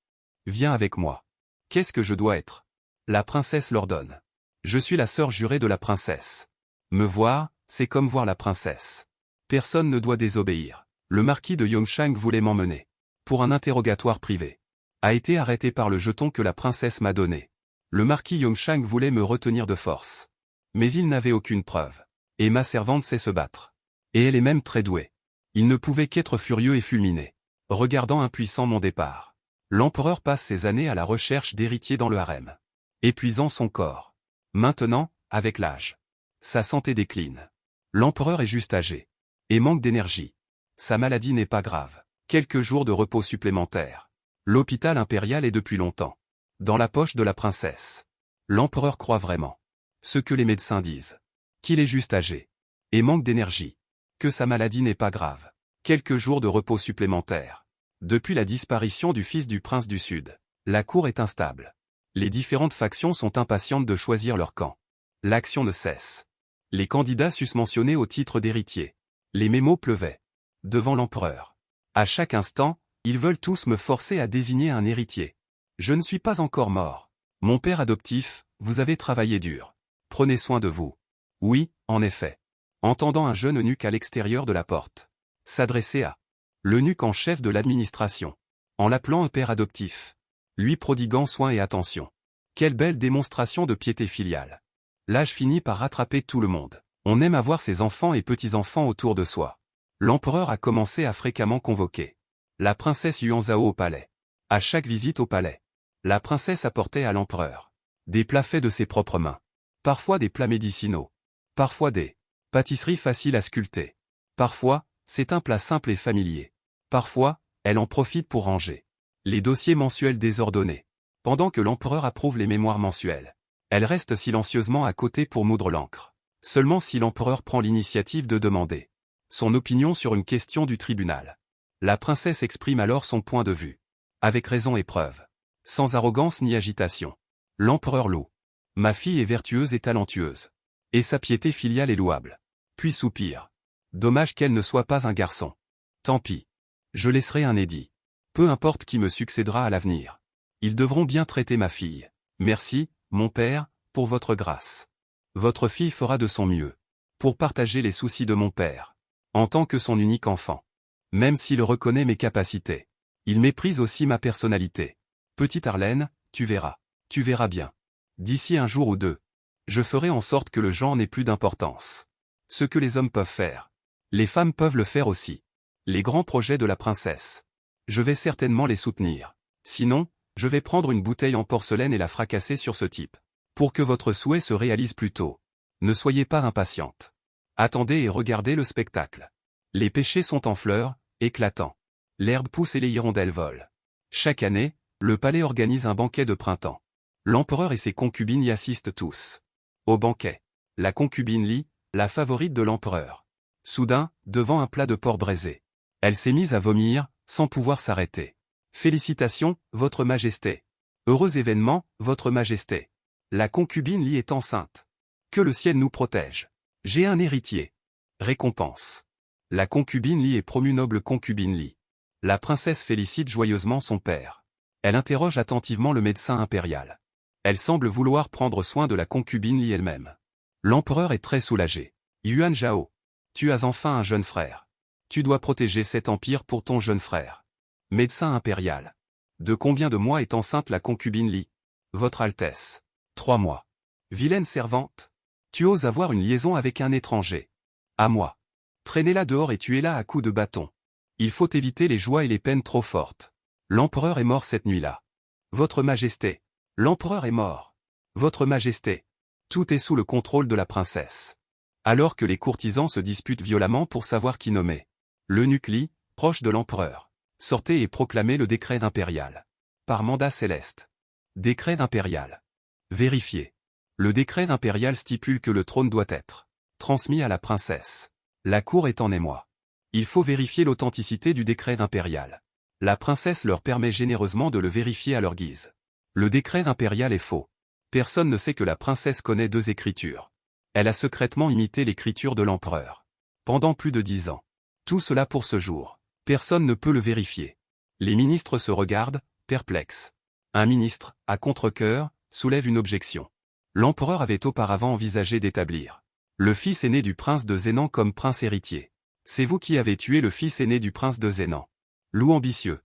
Viens avec moi. Qu'est-ce que je dois être? La princesse l'ordonne. Je suis la sœur jurée de la princesse. Me voir, c'est comme voir la princesse. Personne ne doit désobéir. Le marquis de Yongshang voulait m'emmener. Pour un interrogatoire privé. A été arrêté par le jeton que la princesse m'a donné. Le marquis Yongshang voulait me retenir de force. Mais il n'avait aucune preuve. Et ma servante sait se battre. Et elle est même très douée. Il ne pouvait qu'être furieux et fulminé. Regardant impuissant mon départ. L'empereur passe ses années à la recherche d'héritiers dans le harem. Épuisant son corps. Maintenant, avec l'âge. Sa santé décline. L'empereur est juste âgé. Et manque d'énergie. Sa maladie n'est pas grave. Quelques jours de repos supplémentaires. L'hôpital impérial est depuis longtemps dans la poche de la princesse. L'empereur croit vraiment ce que les médecins disent. Qu'il est juste âgé. Et manque d'énergie. Que sa maladie n'est pas grave. Quelques jours de repos supplémentaires. Depuis la disparition du fils du prince du Sud, la cour est instable. Les différentes factions sont impatientes de choisir leur camp. L'action ne cesse. Les candidats susmentionnés au titre d'héritier. Les mémos pleuvaient. Devant l'empereur. À chaque instant, ils veulent tous me forcer à désigner un héritier. Je ne suis pas encore mort. Mon père adoptif, vous avez travaillé dur. Prenez soin de vous. Oui, en effet. Entendant un jeune eunuque à l'extérieur de la porte. S'adresser à l'eunuque en chef de l'administration. En l'appelant un père adoptif. Lui prodiguant soin et attention. Quelle belle démonstration de piété filiale. L'âge finit par rattraper tout le monde. On aime avoir ses enfants et petits-enfants autour de soi. L'empereur a commencé à fréquemment convoquer la princesse Yuanzhao au palais. À chaque visite au palais, la princesse apportait à l'empereur des plats faits de ses propres mains. Parfois des plats médicinaux. Parfois des pâtisseries faciles à sculpter. Parfois, c'est un plat simple et familier. Parfois, elle en profite pour ranger les dossiers mensuels désordonnés. Pendant que l'empereur approuve les mémoires mensuelles, elle reste silencieusement à côté pour moudre l'encre. Seulement si l'empereur prend l'initiative de demander son opinion sur une question du tribunal. La princesse exprime alors son point de vue. Avec raison et preuve. Sans arrogance ni agitation. L'empereur loue. Ma fille est vertueuse et talentueuse. Et sa piété filiale est louable. Puis soupire. Dommage qu'elle ne soit pas un garçon. Tant pis. Je laisserai un édit. Peu importe qui me succédera à l'avenir. Ils devront bien traiter ma fille. Merci, mon père, pour votre grâce. Votre fille fera de son mieux. Pour partager les soucis de mon père. En tant que son unique enfant. Même s'il reconnaît mes capacités. Il méprise aussi ma personnalité. Petite Arlène, tu verras. Tu verras bien. D'ici un jour ou deux. Je ferai en sorte que le genre n'ait plus d'importance. Ce que les hommes peuvent faire. Les femmes peuvent le faire aussi. Les grands projets de la princesse. Je vais certainement les soutenir. Sinon, je vais prendre une bouteille en porcelaine et la fracasser sur ce type. Pour que votre souhait se réalise plus tôt. Ne soyez pas impatiente. Attendez et regardez le spectacle. Les pêchers sont en fleurs, éclatants. L'herbe pousse et les hirondelles volent. Chaque année, le palais organise un banquet de printemps. L'empereur et ses concubines y assistent tous. Au banquet, la concubine Li, la favorite de l'empereur. Soudain, devant un plat de porc braisé. Elle s'est mise à vomir, sans pouvoir s'arrêter. Félicitations, Votre Majesté. Heureux événement, Votre Majesté. La concubine Li est enceinte. Que le ciel nous protège. J'ai un héritier. Récompense. La concubine Li est promue noble concubine Li. La princesse félicite joyeusement son père. Elle interroge attentivement le médecin impérial. Elle semble vouloir prendre soin de la concubine Li elle-même. L'empereur est très soulagé. Yuan Zhao. Tu as enfin un jeune frère. Tu dois protéger cet empire pour ton jeune frère. Médecin impérial. De combien de mois est enceinte la concubine Li? Votre Altesse. 3 mois. Vilaine servante. Tu oses avoir une liaison avec un étranger. À moi. Traînez-la dehors et tuez-la à coups de bâton. Il faut éviter les joies et les peines trop fortes. L'empereur est mort cette nuit-là. Votre Majesté. L'empereur est mort. Votre Majesté. Tout est sous le contrôle de la princesse. Alors que les courtisans se disputent violemment pour savoir qui nommer. L'eunuque Li, proche de l'empereur. Sortez et proclamez le décret impérial. Par mandat céleste. Décret impérial. Vérifié. Le décret impérial stipule que le trône doit être transmis à la princesse. La cour est en émoi. Il faut vérifier l'authenticité du décret impérial. La princesse leur permet généreusement de le vérifier à leur guise. Le décret impérial est faux. Personne ne sait que la princesse connaît 2 écritures. Elle a secrètement imité l'écriture de l'empereur. Pendant plus de 10 ans. Tout cela pour ce jour. Personne ne peut le vérifier. Les ministres se regardent, perplexes. Un ministre, à contre-cœur, soulève une objection. L'empereur avait auparavant envisagé d'établir le fils aîné du prince de Zhénan comme prince héritier. C'est vous qui avez tué le fils aîné du prince de Zhénan. Loup ambitieux.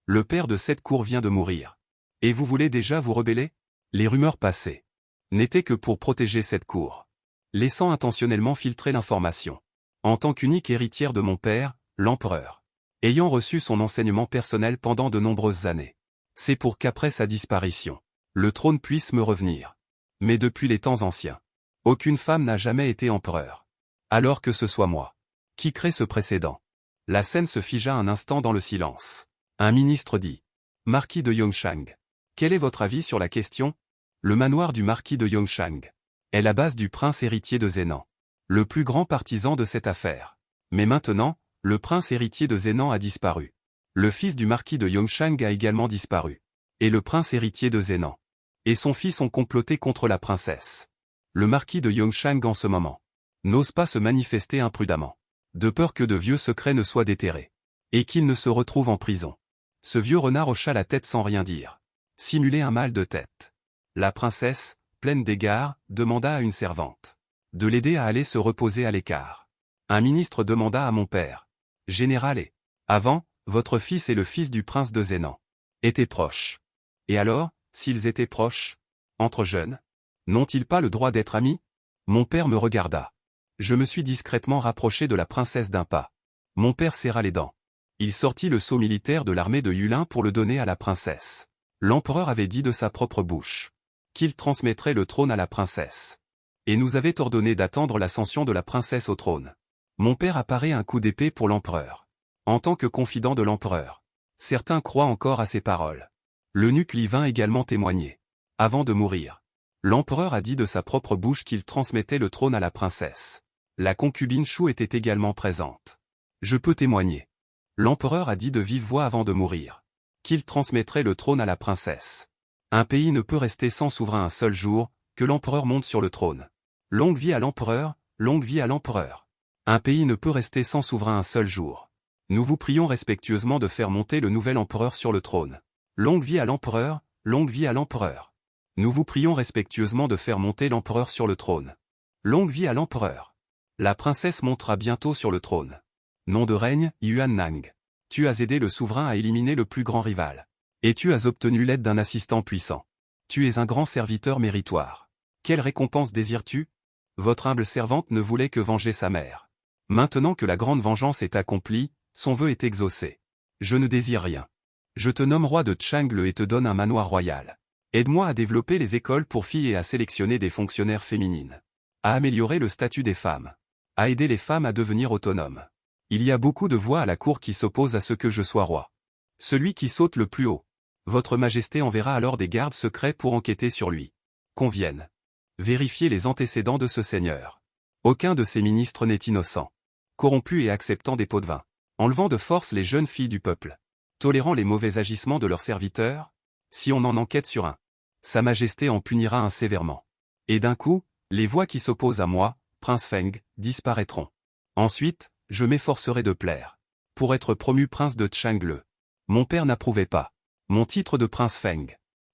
Le père de cette cour vient de mourir. Et vous voulez déjà vous rebeller? Les rumeurs passées n'étaient que pour protéger cette cour. Laissant intentionnellement filtrer l'information. En tant qu'unique héritière de mon père, l'empereur. Ayant reçu son enseignement personnel pendant de nombreuses années. C'est pour qu'après sa disparition, le trône puisse me revenir. Mais depuis les temps anciens, aucune femme n'a jamais été empereur. Alors que ce soit moi qui crée ce précédent. La scène se figea un instant dans le silence. Un ministre dit. Marquis de Yongshang. Quel est votre avis sur la question? Le manoir du marquis de Yongshang est la base du prince héritier de Zhénan. Le plus grand partisan de cette affaire. Mais maintenant, le prince héritier de Zhénan a disparu. Le fils du marquis de Yongshang a également disparu. Et le prince héritier de Zhénan et son fils ont comploté contre la princesse. Le marquis de Yongshang en ce moment n'ose pas se manifester imprudemment. De peur que de vieux secrets ne soient déterrés. Et qu'il ne se retrouve en prison. Ce vieux renard hocha la tête sans rien dire. Simuler un mal de tête. La princesse, pleine d'égards, demanda à une servante de l'aider à aller se reposer à l'écart. Un ministre demanda à mon père. Général et, avant, votre fils et le fils du prince de Zhénan étaient proches. Et alors, s'ils étaient proches, entre jeunes, n'ont-ils pas le droit d'être amis? Mon père me regarda. Je me suis discrètement rapproché de la princesse d'un pas. Mon père serra les dents. Il sortit le sceau militaire de l'armée de Yulin pour le donner à la princesse. L'empereur avait dit de sa propre bouche qu'il transmettrait le trône à la princesse. Et nous avait ordonné d'attendre l'ascension de la princesse au trône. Mon père apparaît un coup d'épée pour l'empereur. En tant que confident de l'empereur. Certains croient encore à ses paroles. L'eunuque Li vint également témoigner. Avant de mourir. L'empereur a dit de sa propre bouche qu'il transmettait le trône à la princesse. La concubine Shu était également présente. Je peux témoigner. L'empereur a dit de vive voix avant de mourir qu'il transmettrait le trône à la princesse. Un pays ne peut rester sans souverain un seul jour, que l'empereur monte sur le trône. Longue vie à l'empereur, longue vie à l'empereur. Un pays ne peut rester sans souverain un seul jour. Nous vous prions respectueusement de faire monter le nouvel empereur sur le trône. Longue vie à l'empereur, longue vie à l'empereur. Nous vous prions respectueusement de faire monter l'empereur sur le trône. Longue vie à l'empereur. La princesse montera bientôt sur le trône. Nom de règne, Yuan Nang. Tu as aidé le souverain à éliminer le plus grand rival. Et tu as obtenu l'aide d'un assistant puissant. Tu es un grand serviteur méritoire. Quelle récompense désires-tu? Votre humble servante ne voulait que venger sa mère. Maintenant que la grande vengeance est accomplie, son vœu est exaucé. Je ne désire rien. Je te nomme roi de Changle et te donne un manoir royal. Aide-moi à développer les écoles pour filles et à sélectionner des fonctionnaires féminines. À améliorer le statut des femmes. À aider les femmes à devenir autonomes. Il y a beaucoup de voix à la cour qui s'opposent à ce que je sois roi. Celui qui saute le plus haut. Votre Majesté enverra alors des gardes secrets pour enquêter sur lui. Convienne. Vérifiez les antécédents de ce seigneur. Aucun de ses ministres n'est innocent. Corrompu et acceptant des pots de vin. Enlevant de force les jeunes filles du peuple. Tolérant les mauvais agissements de leurs serviteurs. Si on en enquête sur un. Sa Majesté en punira un sévèrement. Et d'un coup, les voix qui s'opposent à moi, Prince Feng, disparaîtront. Ensuite, je m'efforcerai de plaire. Pour être promu prince de Changle. Mon père n'approuvait pas. Mon titre de prince Feng.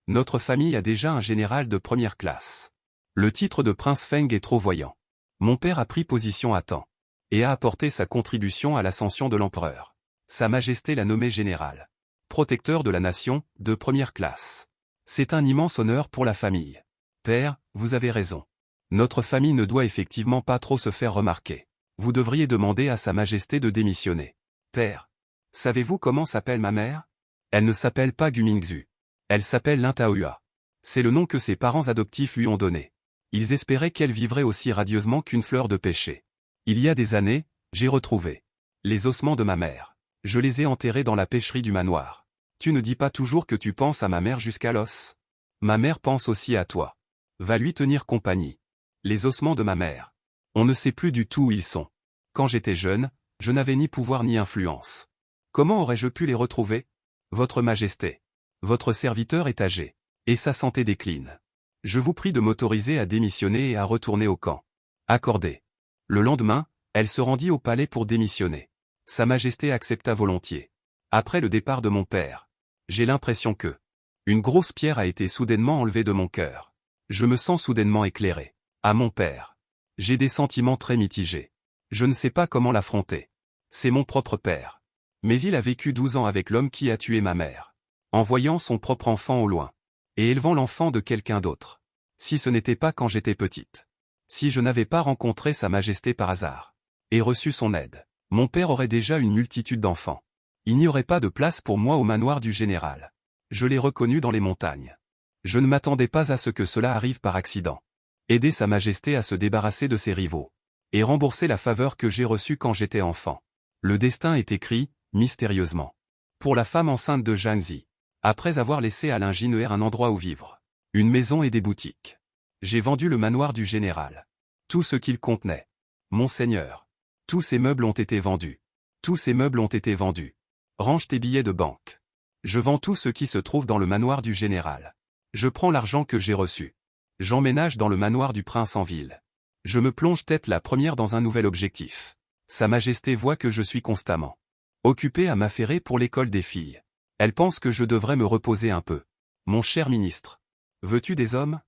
Notre famille a déjà un général de première classe. Le titre de prince Feng est trop voyant. Mon père a pris position à temps. Et a apporté sa contribution à l'ascension de l'empereur. Sa Majesté l'a nommé général. Protecteur de la nation, de première classe. C'est un immense honneur pour la famille. Père, vous avez raison. Notre famille ne doit effectivement pas trop se faire remarquer. Vous devriez demander à Sa Majesté de démissionner. Père. Savez-vous comment s'appelle ma mère? Elle ne s'appelle pas Gumingzu. Elle s'appelle Lin Taoyua. C'est le nom que ses parents adoptifs lui ont donné. Ils espéraient qu'elle vivrait aussi radieusement qu'une fleur de pêcher. Il y a des années, j'ai retrouvé les ossements de ma mère. Je les ai enterrés dans la pêcherie du manoir. Tu ne dis pas toujours que tu penses à ma mère jusqu'à l'os. Ma mère pense aussi à toi. Va lui tenir compagnie. Les ossements de ma mère. On ne sait plus du tout où ils sont. Quand j'étais jeune, je n'avais ni pouvoir ni influence. Comment aurais-je pu les retrouver? Votre Majesté. Votre serviteur est âgé. Et sa santé décline. Je vous prie de m'autoriser à démissionner et à retourner au camp. Accordé. Le lendemain, elle se rendit au palais pour démissionner. Sa Majesté accepta volontiers. Après le départ de mon père, j'ai l'impression que une grosse pierre a été soudainement enlevée de mon cœur. Je me sens soudainement éclairé. À mon père. J'ai des sentiments très mitigés. Je ne sais pas comment l'affronter. C'est mon propre père. Mais il a vécu 12 ans avec l'homme qui a tué ma mère. En voyant son propre enfant au loin. Et élevant l'enfant de quelqu'un d'autre. Si ce n'était pas quand j'étais petite. Si je n'avais pas rencontré Sa Majesté par hasard. Et reçu son aide. Mon père aurait déjà une multitude d'enfants. Il n'y aurait pas de place pour moi au manoir du général. Je l'ai reconnu dans les montagnes. Je ne m'attendais pas à ce que cela arrive par accident. Aider Sa Majesté à se débarrasser de ses rivaux. Et rembourser la faveur que j'ai reçue quand j'étais enfant. Le destin est écrit, mystérieusement. Pour la femme enceinte de Jiangxi. Après avoir laissé à l'ingénieur un endroit où vivre. Une maison et des boutiques. J'ai vendu le manoir du général. Tout ce qu'il contenait. Monseigneur. Tous ces meubles ont été vendus. Tous ces meubles ont été vendus. Range tes billets de banque. Je vends tout ce qui se trouve dans le manoir du général. Je prends l'argent que j'ai reçu. J'emménage dans le manoir du prince en ville. Je me plonge tête la première dans un nouvel objectif. Sa Majesté voit que je suis constamment occupé à m'affairer pour l'école des filles. Elle pense que je devrais me reposer un peu. Mon cher ministre. Veux-tu des hommes?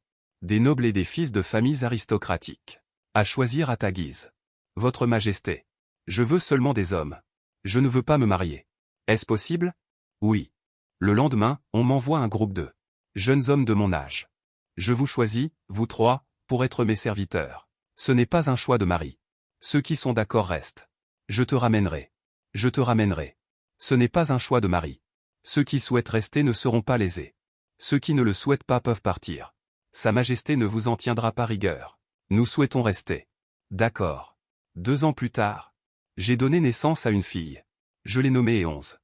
Des nobles et des fils de familles aristocratiques. À choisir à ta guise. Votre Majesté. Je veux seulement des hommes. Je ne veux pas me marier. Est-ce possible? Oui. Le lendemain, on m'envoie un groupe de jeunes hommes de mon âge. Je vous choisis, vous trois, pour être mes serviteurs. Ce n'est pas un choix de mari. Ceux qui sont d'accord restent. Je te ramènerai. Je te ramènerai. Ce n'est pas un choix de mari. Ceux qui souhaitent rester ne seront pas lésés. Ceux qui ne le souhaitent pas peuvent partir. Sa Majesté ne vous en tiendra pas rigueur. Nous souhaitons rester. D'accord. 2 ans plus tard, j'ai donné naissance à une fille. Je l'ai nommée Éonze.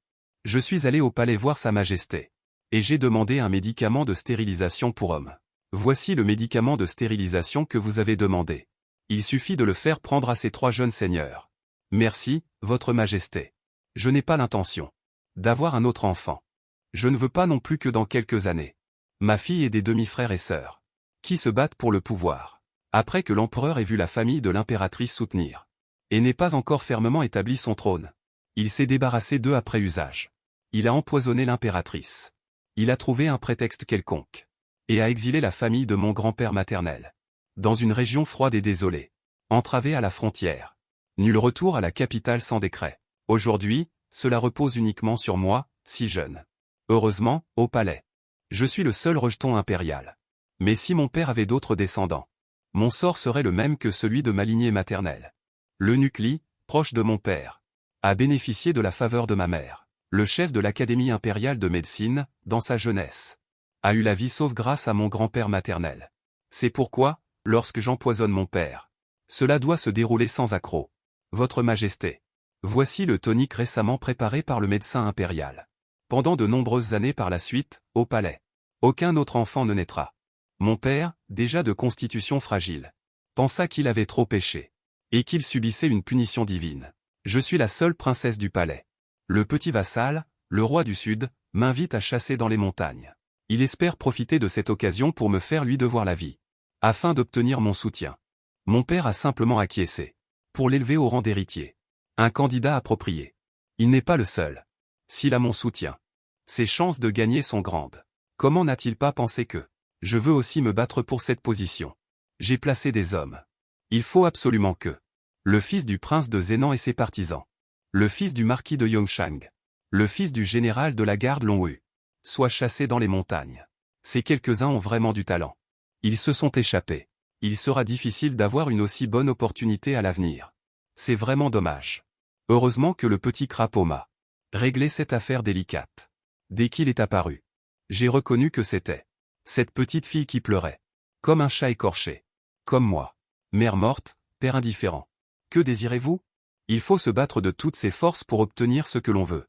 Je suis allé au palais voir Sa Majesté. Et j'ai demandé un médicament de stérilisation pour homme. Voici le médicament de stérilisation que vous avez demandé. Il suffit de le faire prendre à ces 3 jeunes seigneurs. Merci, Votre Majesté. Je n'ai pas l'intention d'avoir un autre enfant. Je ne veux pas non plus que dans quelques années. Ma fille ait des demi-frères et sœurs qui se battent pour le pouvoir. Après que l'empereur ait vu la famille de l'impératrice soutenir et n'ait pas encore fermement établi son trône, il s'est débarrassé d'eux après usage. Il a empoisonné l'impératrice. Il a trouvé un prétexte quelconque et a exilé la famille de mon grand-père maternel dans une région froide et désolée, entravée à la frontière. Nul retour à la capitale sans décret. Aujourd'hui, cela repose uniquement sur moi, si jeune. Heureusement, au palais. Je suis le seul rejeton impérial. Mais si mon père avait d'autres descendants, mon sort serait le même que celui de ma lignée maternelle. L'eunuque Li, proche de mon père, a bénéficié de la faveur de ma mère. Le chef de l'Académie impériale de médecine, dans sa jeunesse, a eu la vie sauve grâce à mon grand-père maternel. C'est pourquoi, lorsque j'empoisonne mon père, cela doit se dérouler sans accroc. Votre Majesté. Voici le tonique récemment préparé par le médecin impérial. Pendant de nombreuses années par la suite, au palais, aucun autre enfant ne naîtra. Mon père, déjà de constitution fragile, pensa qu'il avait trop péché, et qu'il subissait une punition divine. Je suis la seule princesse du palais. Le petit vassal, le roi du Sud, m'invite à chasser dans les montagnes. Il espère profiter de cette occasion pour me faire lui devoir la vie, afin d'obtenir mon soutien. Mon père a simplement acquiescé, pour l'élever au rang d'héritier. Un candidat approprié. Il n'est pas le seul. S'il a mon soutien, ses chances de gagner sont grandes. Comment n'a-t-il pas pensé que je veux aussi me battre pour cette position? J'ai placé des hommes. Il faut absolument que le fils du prince de Zhénan et ses partisans, le fils du marquis de Yongshang, le fils du général de la garde Longwu, soient chassés dans les montagnes. Ces quelques-uns ont vraiment du talent. Ils se sont échappés. Il sera difficile d'avoir une aussi bonne opportunité à l'avenir. C'est vraiment dommage. Heureusement que le petit crapaud m'a réglé cette affaire délicate. Dès qu'il est apparu, j'ai reconnu que c'était cette petite fille qui pleurait, comme un chat écorché, comme moi. Mère morte, père indifférent. Que désirez-vous? Il faut se battre de toutes ses forces pour obtenir ce que l'on veut.